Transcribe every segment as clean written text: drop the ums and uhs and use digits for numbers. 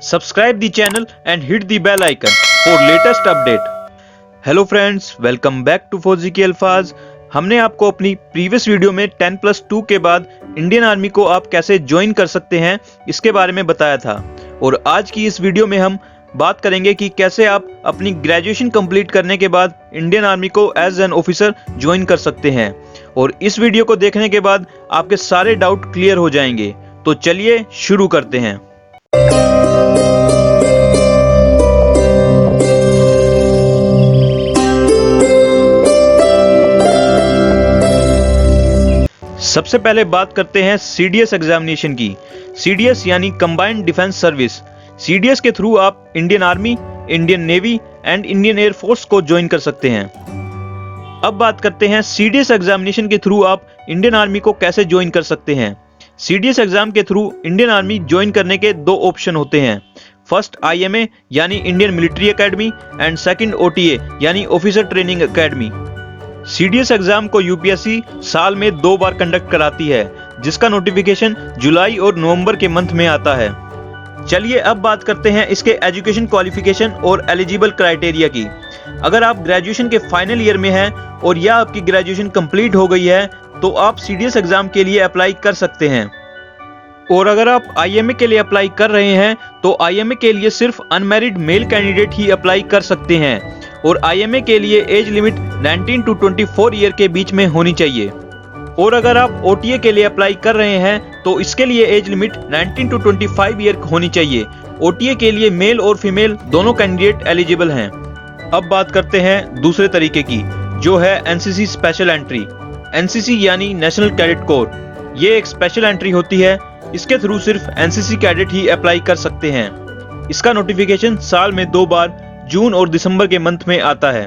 Subscribe the channel and hit the bell icon for latest update. Hello friends, welcome back to फौजी के अल्फाज। हमने आपको अपनी प्रीवियस वीडियो में 10+2 के बाद इंडियन आर्मी को आप कैसे ज्वाइन कर सकते हैं इसके बारे में बताया था, और आज की इस वीडियो में हम बात करेंगे कि कैसे आप अपनी ग्रेजुएशन कंप्लीट करने के बाद इंडियन आर्मी को एज एन ऑफिसर ज्वाइन कर सकते हैं। और इस वीडियो को देखने के बाद आपके सारे डाउट क्लियर हो जाएंगे। तो चलिए शुरू करते हैं। सबसे पहले बात करते हैं सीडीएस एग्जामिनेशन की। सीडीएस यानी कंबाइंड डिफेंस सर्विस। सीडीएस के थ्रू आप Indian army, Indian navy and Indian air force को ज्वाइन कर सकते हैं। अब बात करते हैं सीडीएस एग्जामिनेशन के थ्रू आप इंडियन आर्मी को कैसे ज्वाइन कर सकते हैं। सीडीएस एग्जाम के थ्रू इंडियन आर्मी ज्वाइन करने के दो ऑप्शन होते हैं। फर्स्ट आईएमए यानी Indian military academy and second OTA यानी officer training academy. CDS exam को यूपीएससी साल में 2 बार कंडक्ट कराती है, जिसका नोटिफिकेशन जुलाई और नवंबर के मंथ में आता है। चलिए अब बात करते हैं इसके एजुकेशन क्वालिफिकेशन और एलिजिबल क्राइटेरिया की। अगर आप ग्रेजुएशन के फाइनल ईयर में हैं और या आपकी ग्रेजुएशन कंप्लीट हो गई है तो आप सीडीएस एग्जाम के लिए अप्लाई कर सकते हैं। और अगर आप आईएमए के लिए अप्लाई कर रहे हैं तो आईएमए के लिए सिर्फ अनमैरिड मेल कैंडिडेट ही अप्लाई कर सकते हैं, और आईएमए के लिए एज लिमिट 19 to 24 ईयर के बीच में होनी चाहिए। और अगर आप ओटीए के लिए अप्लाई कर रहे हैं तो इसके लिए एज लिमिट 19 to 25 ईयर होनी चाहिए। ओटीए के लिए मेल और फीमेल दोनों कैंडिडेट एलिजिबल हैं। अब बात करते हैं दूसरे तरीके की, जो है एनसीसी स्पेशल एंट्री। एनसीसी यानी नेशनल कैडेट कोर। ये एक स्पेशल एंट्री होती है, इसके थ्रू सिर्फ एनसीसी कैडेट ही अप्लाई कर सकते हैं। इसका नोटिफिकेशन साल में 2 बार जून और दिसंबर के मंथ में आता है।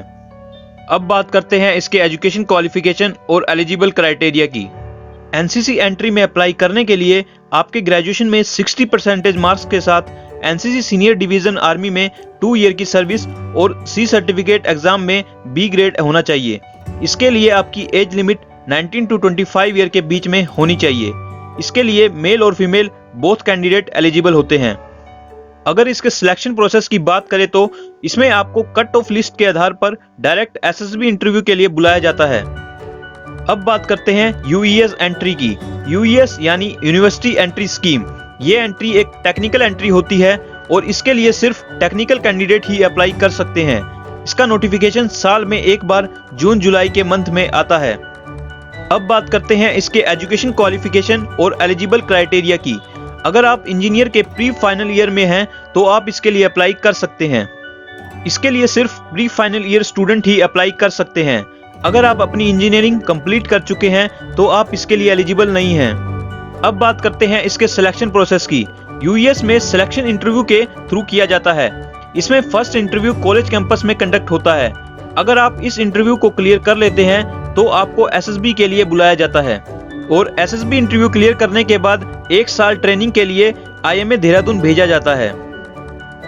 अब बात करते हैं इसके एजुकेशन क्वालिफिकेशन और एलिजिबल क्राइटेरिया की। एनसीसी एंट्री में अप्लाई करने के लिए आपके ग्रेजुएशन में 60% मार्क्स के साथ एनसीसी सीनियर डिवीजन आर्मी में 2 ईयर की सर्विस और सी सर्टिफिकेट एग्जाम में बी ग्रेड होना चाहिए। इसके लिए आपकी एज लिमिट 19 to 25 ईयर के बीच में होनी चाहिए। इसके लिए मेल और फीमेल बोथ कैंडिडेट एलिजिबल होते हैं। अगर इसके सिलेक्शन प्रोसेस की बात करें तो इसमें आपको कट ऑफ लिस्ट के आधार पर डायरेक्ट एसएसबी इंटरव्यू के लिए बुलाया जाता है। अब बात करते हैं यूईएस एंट्री की। यूईएस यानी यूनिवर्सिटी एंट्री स्कीम। ये एंट्री एक टेक्निकल एंट्री होती है और इसके लिए सिर्फ टेक्निकल कैंडिडेट ही अप्लाई कर सकते हैं। इसका नोटिफिकेशन साल में 1 बार जून जुलाई के मंथ में आता है। अब बात करते हैं इसके एजुकेशन क्वालिफिकेशन और एलिजिबल क्राइटेरिया की। अगर आप इंजीनियर के प्री फाइनल ईयर में हैं तो आप इसके लिए अप्लाई कर सकते हैं। इसके लिए सिर्फ प्री फाइनल ईयर स्टूडेंट ही अप्लाई कर सकते हैं। अगर आप अपनी इंजीनियरिंग कंप्लीट कर चुके हैं तो आप इसके लिए एलिजिबल नहीं हैं। अब बात करते हैं इसके सिलेक्शन प्रोसेस की। यूईएस में सिलेक्शन इंटरव्यू के थ्रू किया जाता है। इसमें फर्स्ट इंटरव्यू कॉलेज कैंपस में कंडक्ट होता है। अगर आप इस इंटरव्यू को क्लियर कर लेते हैं तो आपको एसएसबी के लिए बुलाया जाता है, और एसएसबी इंटरव्यू क्लियर करने के बाद 1 साल ट्रेनिंग के लिए आईएमए देहरादून भेजा जाता है।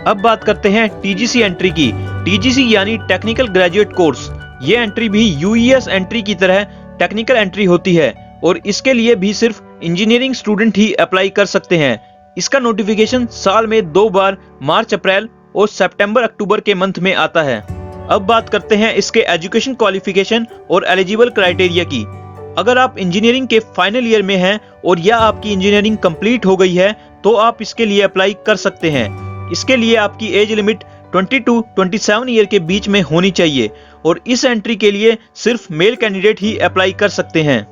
अब बात करते हैं टीजीसी एंट्री की। टीजीसी यानी टेक्निकल ग्रेजुएट कोर्स। ये एंट्री भी यूईएस एंट्री की तरह टेक्निकल एंट्री होती है, और इसके लिए भी सिर्फ इंजीनियरिंग स्टूडेंट ही अप्लाई कर सकते हैं। इसका नोटिफिकेशन साल में 2 बार मार्च अप्रैल और सितंबर अक्टूबर के मंथ में आता है। अब बात करते हैं इसके एजुकेशन क्वालिफिकेशन और एलिजिबल क्राइटेरिया की। अगर आप इंजीनियरिंग के फाइनल ईयर में हैं और या आपकी इंजीनियरिंग कंप्लीट हो गई है तो आप इसके लिए अप्लाई कर सकते हैं। इसके लिए आपकी एज लिमिट 20 to 27 ईयर के बीच में होनी चाहिए, और इस एंट्री के लिए सिर्फ मेल कैंडिडेट ही अप्लाई कर सकते हैं।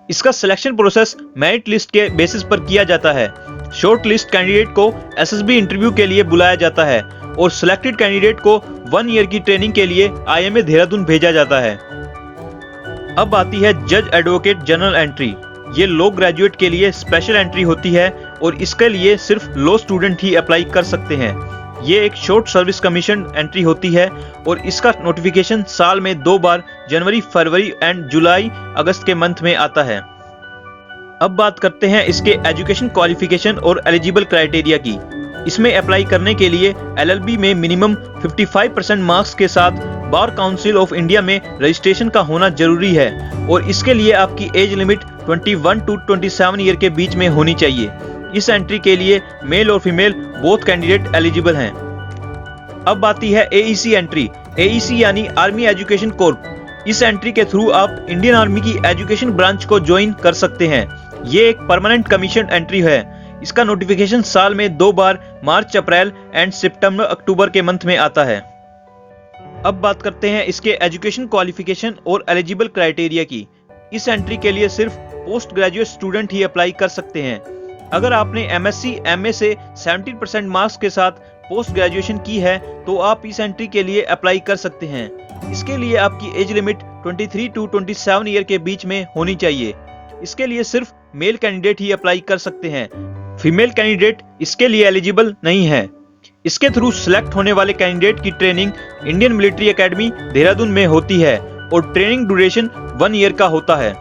इसका सिलेक्शन प्रोसेस मेरिट लिस्ट के बेसिस पर किया जाता है। शॉर्ट लिस्ट कैंडिडेट को एसएसबी इंटरव्यू के लिए बुलाया जाता है, और सिलेक्टेड कैंडिडेट को 1 ईयर की ट्रेनिंग के लिए आईएमए देहरादून भेजा जाता है। अब आती है जज एडवोकेट जनरल एंट्री। ये लॉ ग्रेजुएट के लिए स्पेशल एंट्री होती है, और इसके लिए सिर्फ लॉ स्टूडेंट ही अप्लाई कर सकते हैं। ये एक शॉर्ट सर्विस कमीशन एंट्री होती है, और इसका नोटिफिकेशन साल में 2 बार जनवरी, फरवरी एंड जुलाई अगस्त के मंथ में आता है। अब बात करते हैं इसके एजुकेशन क्वालिफिकेशन और एलिजिबल क्राइटेरिया की। इसमें अप्लाई करने के लिए एलएलबी में मिनिमम 55% मार्क्स के साथ बार काउंसिल ऑफ इंडिया में रजिस्ट्रेशन का होना जरूरी है, और इसके लिए आपकी एज लिमिट 21 to 27 ईयर के बीच में होनी चाहिए। इस एंट्री के लिए मेल और फीमेल बोथ कैंडिडेट एलिजिबल हैं। अब आती है AEC एंट्री। AEC यानी आर्मी एजुकेशन कॉर्प। इस एंट्री के थ्रू आप इंडियन आर्मी की एजुकेशन ब्रांच को ज्वाइन कर सकते हैं। ये एक परमानेंट कमीशन एंट्री है। इसका नोटिफिकेशन साल में 2 बार मार्च, अप्रैल एंड सितंबर, अक्टूबर के मंथ में आता है। अब बात करते हैं इसके एजुकेशन क्वालिफिकेशन और एलिजिबल क्राइटेरिया की। इस एंट्री के लिए सिर्फ पोस्ट ग्रेजुएट स्टूडेंट ही अप्लाई कर सकते हैं। अगर आपने MSc, MA से 70% मार्क्स के साथ पोस्ट ग्रेजुएशन की है तो आप इस एंट्री के लिए अप्लाई कर सकते हैं। इसके लिए आपकी एज लिमिट 23 to 27 ईयर के बीच में होनी चाहिए। इसके लिए सिर्फ मेल कैंडिडेट ही अप्लाई कर सकते हैं। फीमेल कैंडिडेट इसके लिए एलिजिबल नहीं है। इसके थ्रू सिलेक्ट होने वाले कैंडिडेट की training Indian military academy Dehradun में होती है और ट्रेनिंग ड्यूरेशन 1 ईयर का होता है।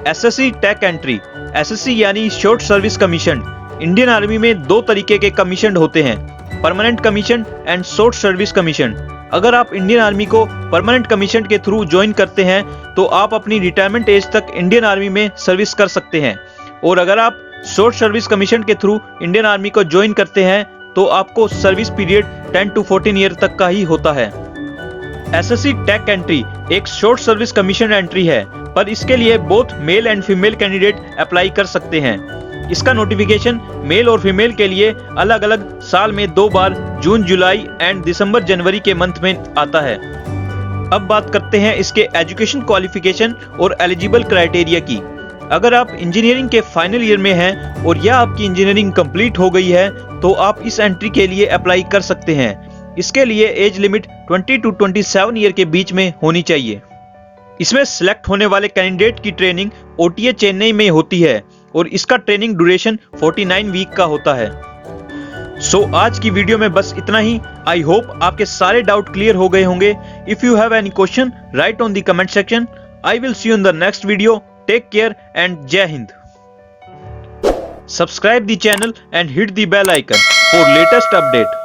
SSC tech entry. SSC यानी short service commission. Indian army में 2 तरीके के कमीशन होते हैं, permanent commission and short service commission. अगर आप इंडियन आर्मी को परमानेंट कमीशन के थ्रू ज्वाइन करते हैं तो आप अपनी रिटायरमेंट एज तक इंडियन आर्मी में सर्विस कर सकते हैं, और अगर आप शॉर्ट सर्विस कमीशन के थ्रू इंडियन आर्मी को ज्वाइन करते हैं तो आपको सर्विस पीरियड 10 to 14 ईयर तक का ही होता है। SSC टेक एंट्री एक शॉर्ट सर्विस कमीशन एंट्री है, पर इसके लिए both male and female candidate apply कर सकते हैं। इसका नोटिफिकेशन मेल और फीमेल के लिए अलग अलग साल में 2 बार जून, जुलाई एंड दिसंबर, जनवरी के मंथ में आता है। अब बात करते हैं इसके एजुकेशन क्वालिफिकेशन और एलिजिबल क्राइटेरिया की। अगर आप इंजीनियरिंग के फाइनल ईयर में हैं और या आपकी इंजीनियरिंग कंप्लीट हो गई है तो आप इस एंट्री के लिए अप्लाई कर सकते हैं। इसके लिए एज लिमिट 20 to 27 ईयर के बीच में होनी चाहिए। इसमें सिलेक्ट होने वाले कैंडिडेट की ट्रेनिंग OTA चेन्नई में होती है और इसका ट्रेनिंग ड्यूरेशन 49 वीक का होता है। सो आज की वीडियो में बस इतना ही। आई होप आपके सारे डाउट क्लियर हो गए होंगे। If you have any question, write on the comment section. I will see you in the next video. Take care and जय हिंद। Subscribe the channel and hit the bell icon for latest update.